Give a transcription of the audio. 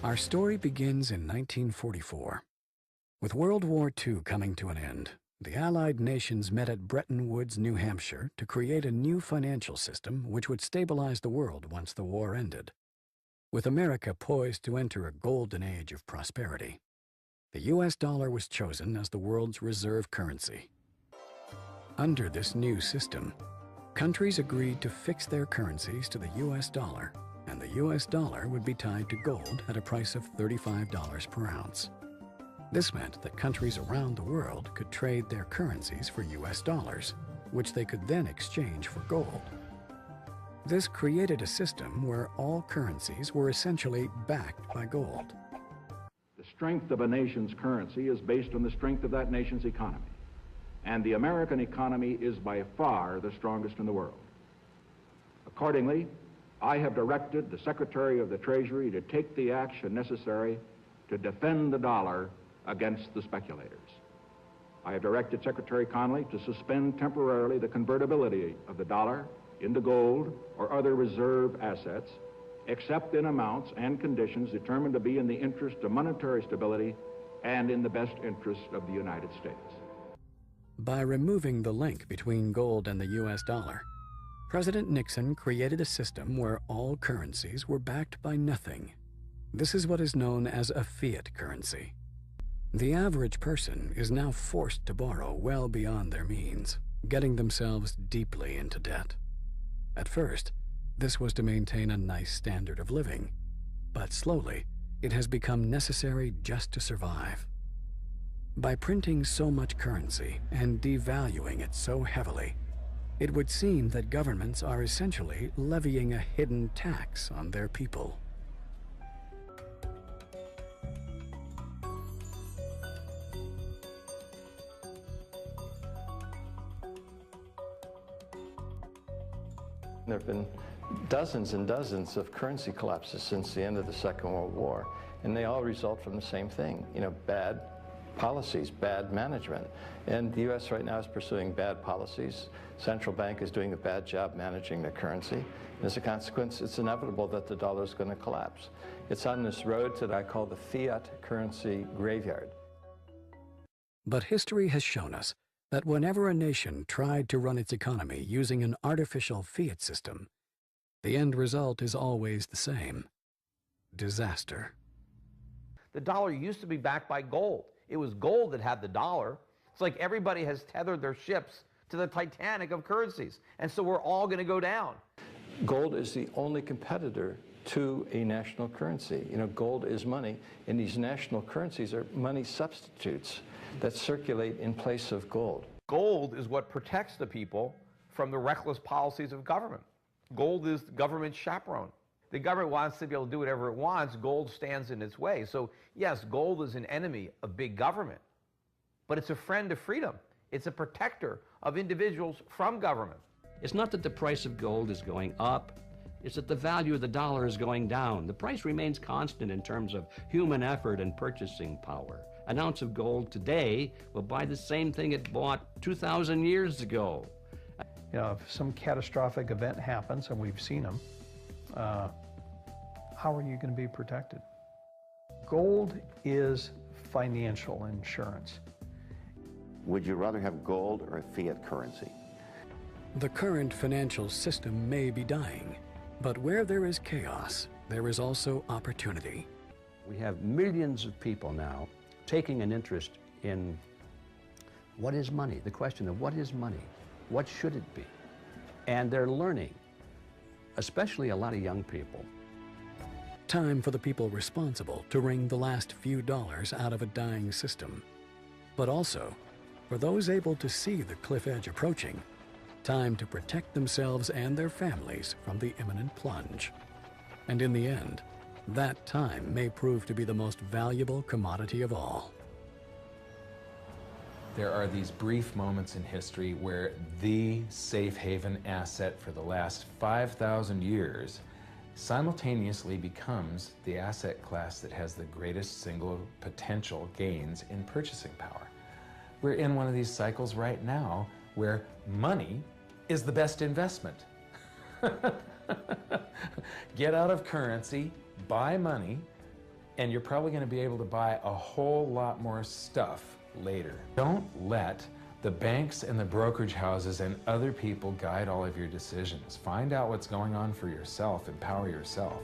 Our story begins in 1944. With World War II coming to an end, the Allied nations met at Bretton Woods, New Hampshire, to create a new financial system which would stabilize the world once the war ended. With America poised to enter a golden age of prosperity, the U.S. dollar was chosen as the world's reserve currency. Under this new system, countries agreed to fix their currencies to the U.S. dollar, and the U.S. dollar would be tied to gold at a price of $35 per ounce. This meant that countries around the world could trade their currencies for U.S. dollars, which they could then exchange for gold. This created a system where all currencies were essentially backed by gold. The strength of a nation's currency is based on the strength of that nation's economy. And the American economy is by far the strongest in the world. Accordingly, I have directed the Secretary of the Treasury to take the action necessary to defend the dollar against the speculators. I have directed Secretary Connally to suspend temporarily the convertibility of the dollar into gold or other reserve assets, except in amounts and conditions determined to be in the interest of monetary stability and in the best interest of the United States. By removing the link between gold and the U.S. dollar, President Nixon created a system where all currencies were backed by nothing. This is what is known as a fiat currency. The average person is now forced to borrow well beyond their means, getting themselves deeply into debt. At first, this was to maintain a nice standard of living, but slowly, it has become necessary just to survive. By printing so much currency and devaluing it so heavily, it would seem that governments are essentially levying a hidden tax on their people. There have been dozens and dozens of currency collapses since the end of the Second World War, and they all result from the same thing, bad policies, bad management. And the U.S. right now is pursuing bad policies. Central bank is doing a bad job managing the currency. And as a consequence, it's inevitable that the dollar is going to collapse. It's on this road that I call the fiat currency graveyard. But history has shown us that whenever a nation tried to run its economy using an artificial fiat system, the end result is always the same: disaster. The dollar used to be backed by gold. It was gold that had the dollar. It's like everybody has tethered their ships to the Titanic of currencies, and so we're all going to go down. Gold is the only competitor to a national currency. Gold is money, and these national currencies are money substitutes that circulate in place of gold. Gold is what protects the people from the reckless policies of government. Gold is government chaperone. The government wants to be able to do whatever it wants. Gold stands in its way. So yes, gold is an enemy of big government, but it's a friend of freedom. It's a protector of individuals from government. It's not that the price of gold is going up, it's that the value of the dollar is going down. The price remains constant in terms of human effort and purchasing power. An ounce of gold today will buy the same thing it bought 2,000 years ago. If some catastrophic event happens, and we've seen them, how are you going to be protected? Gold is financial insurance. Would you rather have gold or a fiat currency? The current financial system may be dying, but where there is chaos, there is also opportunity. We have millions of people now taking an interest in what is money, the question of what is money, what should it be? And they're learning, especially a lot of young people. Time for the people responsible to wring the last few dollars out of a dying system, but also for those able to see the cliff edge approaching, time to protect themselves and their families from the imminent plunge. And in the end, that time may prove to be the most valuable commodity of all. There are these brief moments in history where the safe haven asset for the last 5,000 years simultaneously becomes the asset class that has the greatest single potential gains in purchasing power. We're in one of these cycles right now where money is the best investment. Get out of currency, buy money, and you're probably going to be able to buy a whole lot more stuff later. Don't let the banks and the brokerage houses and other people guide all of your decisions. Find out what's going on for yourself. Empower yourself.